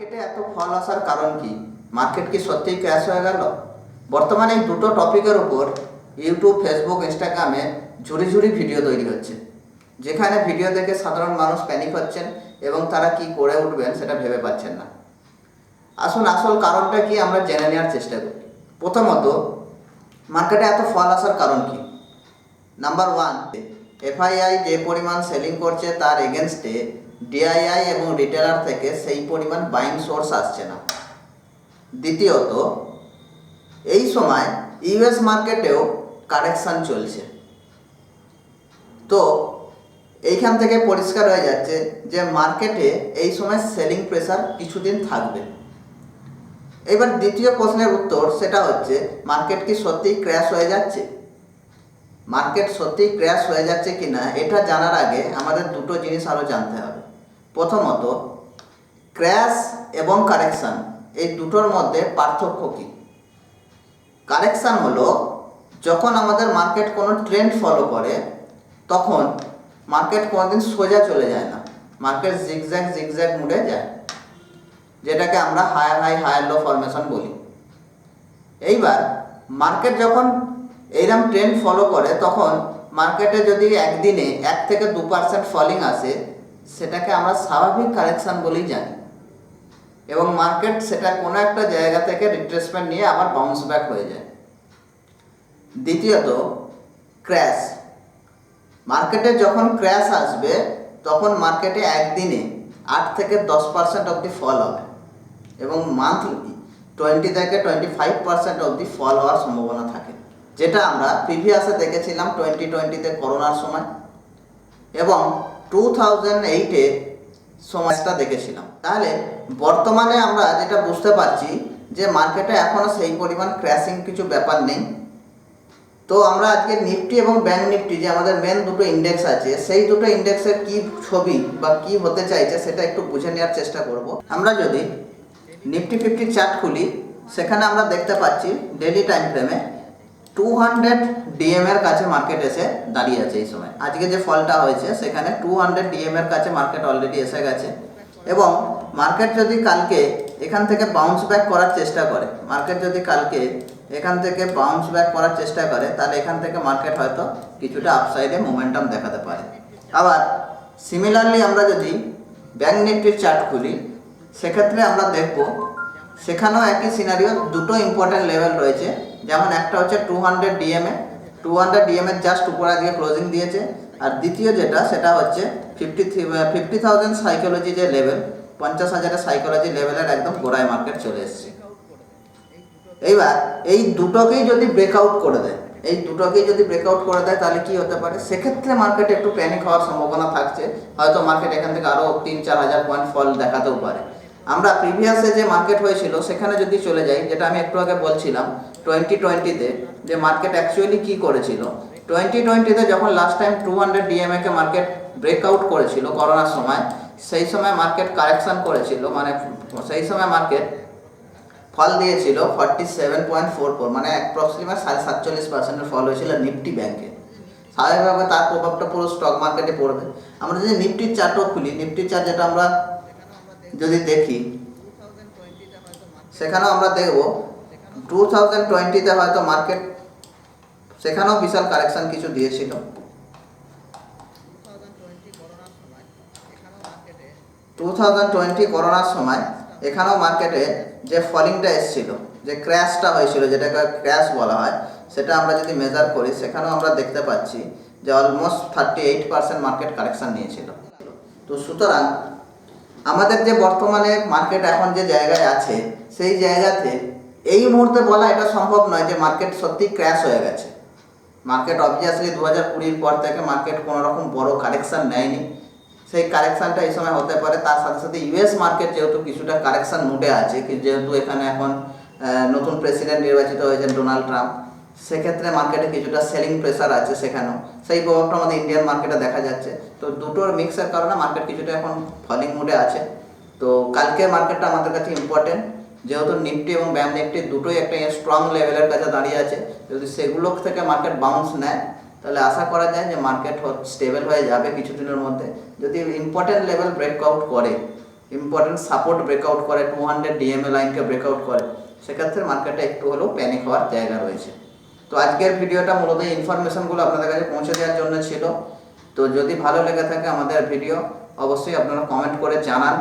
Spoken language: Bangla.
মার্কেটে এত ফল আসার কারণ কি? মার্কেট কি সত্যিই ক্র্যাশ হয়ে গেল? বর্তমানে এই দুটো টপিকের উপর ইউটিউব, ফেসবুক, ইনস্টাগ্রামে ঝুড়ি ঝুড়ি ভিডিও তৈরি হচ্ছে, যেখানে ভিডিও দেখে সাধারণ মানুষ প্যানিক হচ্ছেন এবং তারা কি করে উঠবেন সেটা ভেবে পাচ্ছেন না। আসুন আসল কারণটা কি আমরা জেনে নেওয়ার চেষ্টা করি। প্রথমত, মার্কেটে এত ফল আসার কারণ কি? নাম্বার ওয়ান, এফআইআই যে পরিমাণ সেলিং করছে তার এগেনস্টে ডিআইআই এবং রিটেলার থেকে সেই পরিমাণ বাইং সোর্স আসছে না। দ্বিতীয়ত, এই সময় ইউএস মার্কেটেও কারেকশান চলছে। তো এইখান থেকে পরিষ্কার হয়ে যাচ্ছে যে মার্কেটে এই সময় সেলিং প্রেসার কিছুদিন থাকবে। এবার দ্বিতীয় প্রশ্নের উত্তর, সেটা হচ্ছে মার্কেট কি সত্যিই ক্র্যাশ হয়ে যাচ্ছে? মার্কেট সত্যিই ক্র্যাশ হয়ে যাচ্ছে কি না এটা জানার আগে আমাদের দুটো জিনিস আরও জানতে হবে। প্রথমত, ক্র্যাশ এবং কারেকশান এই দুটোর মধ্যে পার্থক্য কী? কারেকশান হলো যখন আমাদের মার্কেট কোনো ট্রেন্ড ফলো করে, তখন মার্কেট কোনোদিন সোজা চলে যায় না, মার্কেট জিগজ্যাগ মুড়ে যায়, যেটাকে আমরা higher high higher low formation বলি। এইবার মার্কেট যখন এইরকম ট্রেন্ড ফলো করে, তখন মার্কেটে যদি একদিনে 1 থেকে 2% ফলিং আসে, সেটাকে আমরা স্বাভাবিক কারেকশান বলেই জানি, এবং মার্কেট সেটা কোনো একটা জায়গা থেকে রিট্রেসমেন্ট নিয়ে আবার বাউন্স ব্যাক হয়ে যায়। দ্বিতীয়ত, ক্র্যাশ। মার্কেটে যখন ক্র্যাশ আসবে তখন মার্কেটে একদিনে 8 থেকে 10% অবধি ফল হবে, এবং মান্থলি 20 থেকে 25% অবধি ফল হওয়ার সম্ভাবনা থাকে, যেটা আমরা প্রিভিয়াসে দেখেছিলাম 2020-তে করোনার সময়, এবং 2008-এ সময়টা দেখেছিলাম। তাহলে বর্তমানে আমরা যেটা বুঝতে পারছি যে মার্কেটে এখনও সেই পরিমাণ ক্র্যাশিং কিছু ব্যাপার নেই। তো আমরা আজকে নিফটি এবং ব্যাংক নিফটি, যে আমাদের মেন দুটো ইন্ডেক্স আছে, সেই দুটো ইন্ডেক্সের কি ছবি বা কি হতে চাইছে সেটা একটু বুঝে নেওয়ার চেষ্টা করব। আমরা যদি নিফটি 50 চার্ট খুলি, সেখানে আমরা দেখতে পাচ্ছি ডেইলি টাইম ফ্রেমে 200 ডিএম এর কাছে মার্কেট এসে দাঁড়িয়ে আছে। এই সময় আজকে যে ফলটা হয়েছে সেখানে 200 ডিএম এর কাছে মার্কেট অলরেডি এসে গেছে, এবং মার্কেট যদি কালকে এখান থেকে বাউন্স ব্যাক করার চেষ্টা করে, তাহলে এখান থেকে মার্কেট হয়তো কিছুটা আপসাইডে মোমেন্টাম দেখাতে পারে। আবার সিমিলারলি আমরা যদি ব্যাংক নিফটির চার্ট খুলি, সেক্ষেত্রে আমরা দেখব সেখানেও একই সিনারিও। দুটো ইম্পর্টেন্ট লেভেল রয়েছে, যেমন একটা হচ্ছে 200 ডিএমএ জাস্ট উপর আজকে ক্লোজিং দিয়েছে, আর দ্বিতীয় যেটা সেটা হচ্ছে 50,000 সাইকোলজি যে লেভেল, 50,000 সাইকোলজি লেভেলের একদম গোড়ায় মার্কেট চলে এসেছে। এইবার এই দুটোকেই যদি ব্রেকআউট করে দেয়, তাহলে কি হতে পারে? সেক্ষেত্রে মার্কেট একটু প্যানিক হওয়ার সম্ভাবনা থাকছে, হয়তো মার্কেট এখান থেকে আরও 3-4 হাজার পয়েন্ট ফল দেখাতেও পারে। আমরা প্রিভিয়াসে যে মার্কেট হয়েছিল সেখানে যদি চলে যাই, যেটা আমি একটু আগে বলছিলাম 2020-তে যে মার্কেট অ্যাকচুয়ালি কি করেছিল। 2020-তে যখন লাস্ট টাইম 200 ডিএমএকে মার্কেট ব্রেকআউট করেছিল করোনার সময়, সেই সময় মার্কেট কারেকশান করেছিল, মানে সেই সময় মার্কেট ফল দিয়েছিল 47.44, মানে অ্যাপ্রক্সিমেট 47.5% ফল হয়েছিল নিফটি ব্যাংকে। স্বাভাবিকভাবে তার প্রভাবটা পুরো স্টক মার্কেটে পড়বে। আমরা যদি নিফটির চার্টও খুলি, নিফটির চার্ট যেটা আমরা যদি দেখি, সেখানেও আমরা দেখব 2020-তে হয়তো মার্কেট সেখানেও বিশাল কারেকশান কিছু দিয়েছিল। 2020 করোনার সময় এখানেও মার্কেটে যে ফলিংটা এসেছিল, যে ক্র্যাশটা হয়েছিল, যেটাকে ক্র্যাশ বলা হয়, সেটা আমরা যদি মেজার করি, সেখানেও আমরা দেখতে পাচ্ছি যে অলমোস্ট 38% মার্কেট কারেকশান নিয়েছিল। তো সুতরাং আমাদের যে বর্তমানে মার্কেট এখন যে জায়গায় আছে, সেই জায়গাতে এই মুহূর্তে বলা এটা সম্ভব নয় যে মার্কেট সত্যি ক্র্যাশ হয়ে গেছে। মার্কেট অবভিয়াসলি 2020-র পর থেকে মার্কেট কোনো রকম বড় কারেকশান নেয়নি। সেই কারেকশানটা এই সময় হতে পারে। তার সাথে সাথে ইউএস মার্কেট যেহেতু কিছুটা কারেকশান মুডে আছে, যেহেতু এখানে এখন নতুন প্রেসিডেন্ট নির্বাচিত হয়েছেন ডোনাল্ড ট্রাম্প, সেক্ষেত্রে মার্কেটে কিছুটা সেলিং প্রেসার আছে, সেখানেও সেই প্রভাবটা আমাদের ইন্ডিয়ান মার্কেটে দেখা যাচ্ছে। তো দুটোর মিক্সের কারণে মার্কেট কিছুটা এখন ফলিং মুডে আছে। তো কালকের মার্কেটটা আমাদের কাছে ইম্পর্টেন্ট, যেহেতু নিফটি এবং ব্যাংক নিফটি দুটোই একটা স্ট্রং লেভেলের কাছে দাঁড়িয়ে আছে। যদি সেগুলো থেকে মার্কেট বাউন্স নেয়, তাহলে আশা করা যায় যে মার্কেট স্টেবল হয়ে যাবে কিছুদিনের মধ্যে। যদি ইম্পর্টেন্ট লেভেল ব্রেকআউট করে, ইম্পর্টেন্ট সাপোর্ট ব্রেকআউট করে, 200 ডিএমএ লাইনকে ব্রেকআউট করে, সেক্ষেত্রে মার্কেটে একটু হলেও প্যানিক হওয়ার জায়গা রয়েছে। তো আজকের ভিডিওটা মূলত এই ইনফরমেশনগুলো আপনাদের কাছে পৌঁছে দেওয়ার জন্য ছিল। তো যদি ভালো লেগে থাকে আমাদের ভিডিও, অবশ্যই আপনারা কমেন্ট করে জানান